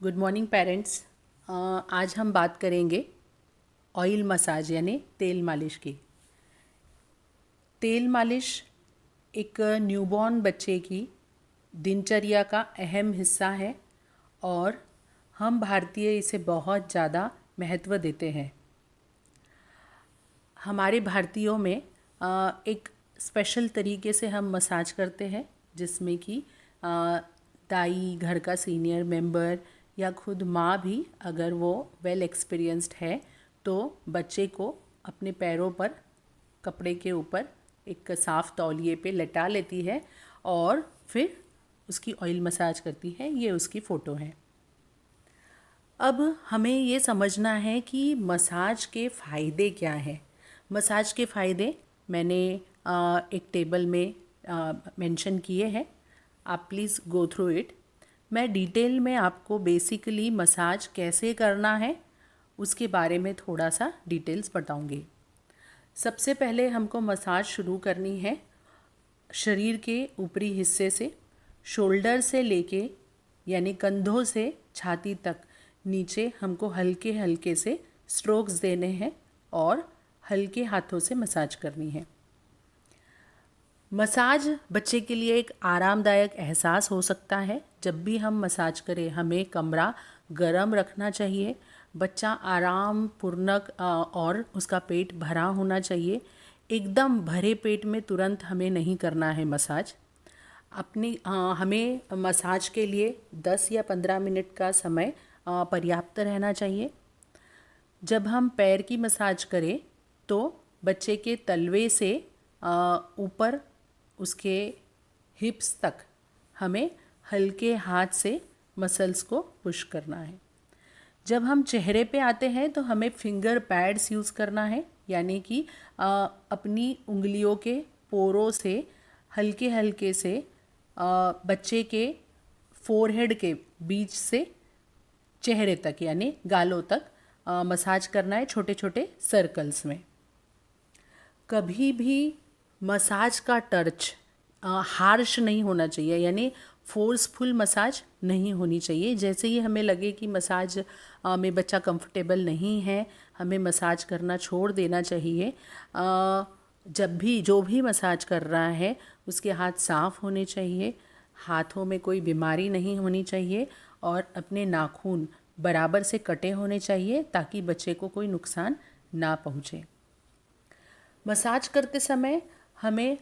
Good morning parents. आज हम बात करेंगे ऑयल मसाज यानी तेल मालिश की। तेल मालिश एक न्यूबॉर्न बच्चे की दिनचर्या का अहम हिस्सा है और हम भारतीय इसे बहुत ज़्यादा महत्व देते हैं। हमारे भारतीयों में एक स्पेशल तरीके से हम मसाज करते हैं, जिसमें कि दाई, घर का सीनियर मेंबर या खुद माँ भी अगर वो वेल एक्सपीरियंस्ड है तो बच्चे को अपने पैरों पर कपड़े के ऊपर एक साफ़ तौलिए पे लटा लेती है और फिर उसकी ऑयल मसाज करती है। ये उसकी फ़ोटो है। अब हमें ये समझना है कि मसाज के फ़ायदे क्या हैं। मसाज के फ़ायदे मैंने एक टेबल में मेंशन किए हैं। आप प्लीज़ गो थ्रू इट। मैं डिटेल में आपको बेसिकली मसाज कैसे करना है उसके बारे में थोड़ा सा डिटेल्स बताऊंगी। सबसे पहले हमको मसाज शुरू करनी है शरीर के ऊपरी हिस्से से, शोल्डर से लेके यानी कंधों से छाती तक नीचे हमको हल्के हल्के से स्ट्रोक्स देने हैं और हल्के हाथों से मसाज करनी है। मसाज बच्चे के लिए एक आरामदायक एहसास हो सकता है। जब भी हम मसाज करें हमें कमरा गर्म रखना चाहिए, बच्चा आराम पूर्णक और उसका पेट भरा होना चाहिए। एकदम भरे पेट में तुरंत हमें नहीं करना है मसाज। हमें मसाज के लिए 10 या 15 मिनट का समय पर्याप्त रहना चाहिए। जब हम पैर की मसाज करें तो बच्चे के तलवे से ऊपर उसके हिप्स तक हमें हल्के हाथ से मसल्स को पुश करना है। जब हम चेहरे पे आते हैं तो हमें फिंगर पैड्स यूज़ करना है, यानी कि अपनी उंगलियों के पोरों से हल्के हल्के से बच्चे के फोरहेड के बीच से चेहरे तक यानी गालों तक मसाज करना है, छोटे छोटे सर्कल्स में। कभी भी मसाज का टच हार्श नहीं होना चाहिए, यानी फोर्सफुल मसाज नहीं होनी चाहिए। जैसे ही हमें लगे कि मसाज में बच्चा कंफर्टेबल नहीं है, हमें मसाज करना छोड़ देना चाहिए। जब भी जो भी मसाज कर रहा है उसके हाथ साफ़ होने चाहिए, हाथों में कोई बीमारी नहीं होनी चाहिए और अपने नाखून बराबर से कटे होने चाहिए ताकि बच्चे को कोई नुकसान ना पहुँचे। मसाज करते समय हमें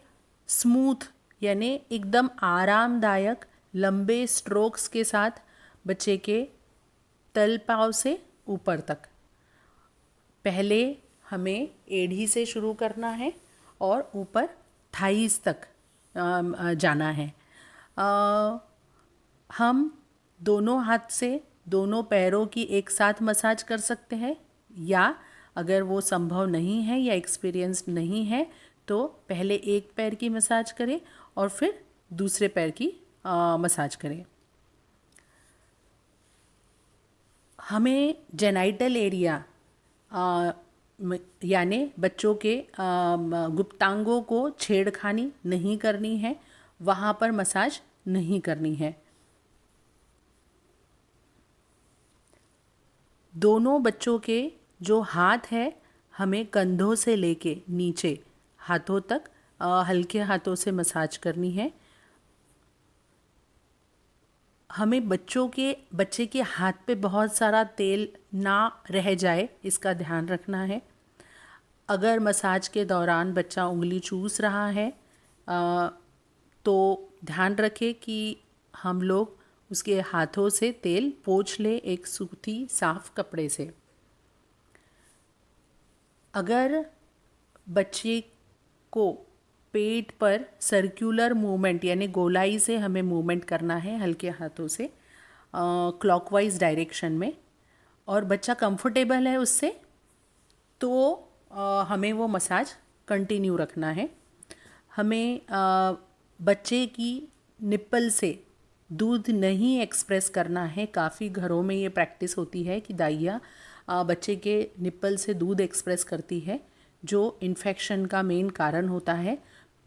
स्मूथ यानी एकदम आरामदायक लंबे स्ट्रोक्स के साथ बच्चे के तल पाँव से ऊपर तक, पहले हमें एड़ी से शुरू करना है और ऊपर थाइस तक जाना है। हम दोनों हाथ से दोनों पैरों की एक साथ मसाज कर सकते हैं, या अगर वो संभव नहीं है या एक्सपीरियंस नहीं है तो पहले एक पैर की मसाज करें और फिर दूसरे पैर की मसाज करें। हमें जेनाइटल एरिया यानी बच्चों के गुप्तांगों को छेड़खानी नहीं करनी है, वहाँ पर मसाज नहीं करनी है। दोनों बच्चों के जो हाथ है हमें कंधों से लेके नीचे हाथों तक हल्के हाथों से मसाज करनी है। हमें बच्चे के हाथ पे बहुत सारा तेल ना रह जाए, इसका ध्यान रखना है। अगर मसाज के दौरान बच्चा उंगली चूस रहा है तो ध्यान रखें कि हम लोग उसके हाथों से तेल पोंछ ले एक सूती साफ कपड़े से। अगर बच्चे को पेट पर सर्कुलर मूवमेंट यानी गोलाई से हमें मूवमेंट करना है हल्के हाथों से क्लॉकवाइज डायरेक्शन में, और बच्चा कंफर्टेबल है उससे, तो हमें वो मसाज कंटिन्यू रखना है। हमें बच्चे की निप्पल से दूध नहीं एक्सप्रेस करना है। काफ़ी घरों में ये प्रैक्टिस होती है कि दाइयाँ बच्चे के निप्पल से दूध एक्सप्रेस करती है, जो इन्फेक्शन का मेन कारण होता है।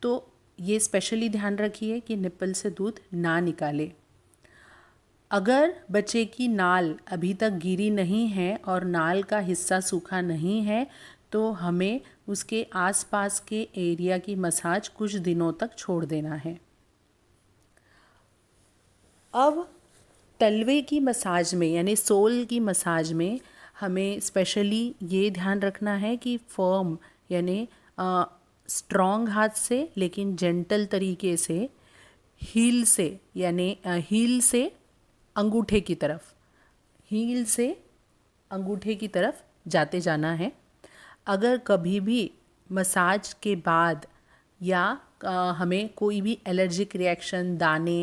तो ये स्पेशली ध्यान रखिए कि निप्पल से दूध ना निकाले। अगर बच्चे की नाल अभी तक गीली नहीं है और नाल का हिस्सा सूखा नहीं है तो हमें उसके आसपास के एरिया की मसाज कुछ दिनों तक छोड़ देना है। अब तलवे की मसाज में यानी सोल की मसाज में हमें स्पेशली ये ध्यान रखना है कि फर्म यानी स्ट्रॉन्ग हाथ से लेकिन जेंटल तरीके से हील से अंगूठे की तरफ हील से अंगूठे की तरफ जाते जाना है। अगर कभी भी मसाज के बाद या हमें कोई भी एलर्जिक रिएक्शन दाने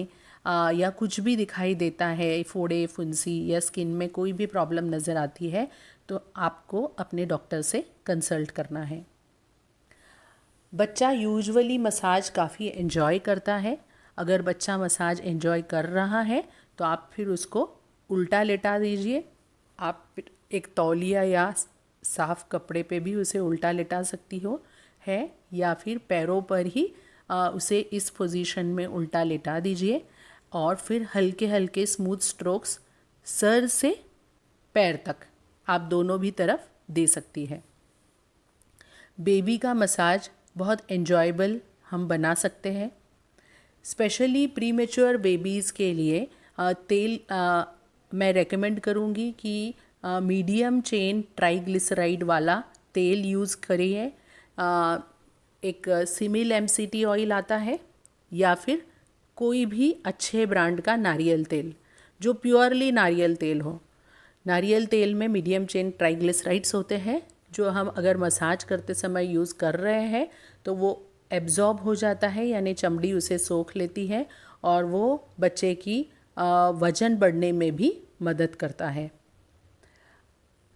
या कुछ भी दिखाई देता है, फोड़े फुंसी या स्किन में कोई भी प्रॉब्लम नज़र आती है तो आपको अपने डॉक्टर से कंसल्ट करना है। बच्चा यूजुअली मसाज काफ़ी एंजॉय करता है। अगर बच्चा मसाज एंजॉय कर रहा है तो आप फिर उसको उल्टा लेटा दीजिए। आप एक तौलिया या साफ़ कपड़े पे भी उसे उल्टा लेटा सकती हो है या फिर पैरों पर ही उसे इस पोजीशन में उल्टा लेटा दीजिए और फिर हल्के हल्के स्मूथ स्ट्रोक्स सर से पैर तक आप दोनों भी तरफ दे सकती है। बेबी का मसाज बहुत एन्जॉयबल हम बना सकते हैं। स्पेशली प्रीमेच्योर बेबीज़ के लिए तेल मैं रेकमेंड करूँगी कि मीडियम चेन ट्राइग्लिसराइड वाला तेल यूज़ करिए। एक सिमिल एमसीटी ऑयल आता है या फिर कोई भी अच्छे ब्रांड का नारियल तेल जो प्योरली नारियल तेल हो। नारियल तेल में मीडियम चेन ट्राइग्लिसराइड्स होते हैं जो हम अगर मसाज करते समय यूज़ कर रहे हैं तो वो एब्जॉर्ब हो जाता है यानी चमड़ी उसे सोख लेती है और वो बच्चे की वज़न बढ़ने में भी मदद करता है।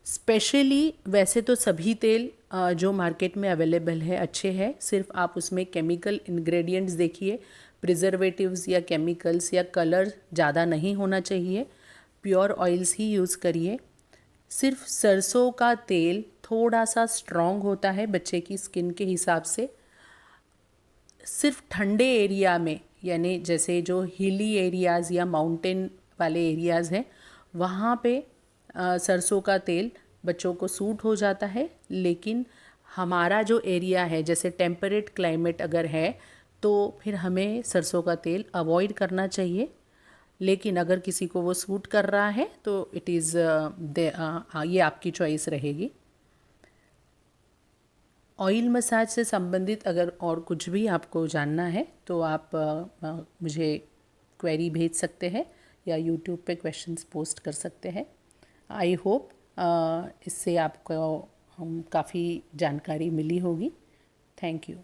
स्पेशली वैसे तो सभी तेल जो मार्केट में अवेलेबल है अच्छे हैं, सिर्फ आप उसमें केमिकल इंग्रेडिएंट्स देखिए, प्रिजर्वेटिव्स या केमिकल्स या कलर ज़्यादा नहीं होना चाहिए। प्योर ऑयल्स ही यूज़ करिए। सिर्फ सरसों का तेल थोड़ा सा स्ट्रॉन्ग होता है बच्चे की स्किन के हिसाब से। सिर्फ ठंडे एरिया में यानी जैसे जो हिली एरियाज़ या माउंटेन वाले एरियाज़ हैं वहाँ पे सरसों का तेल बच्चों को सूट हो जाता है। लेकिन हमारा जो एरिया है जैसे टेम्परेट क्लाइमेट अगर है तो फिर हमें सरसों का तेल अवॉइड करना चाहिए। लेकिन अगर किसी को वो सूट कर रहा है तो इट इज़ ये आपकी चॉइस रहेगी। ऑयल मसाज से संबंधित अगर और कुछ भी आपको जानना है तो आप मुझे क्वेरी भेज सकते हैं या यूट्यूब पे क्वेश्चंस पोस्ट कर सकते हैं। आई होप इससे आपको काफ़ी जानकारी मिली होगी। Thank you.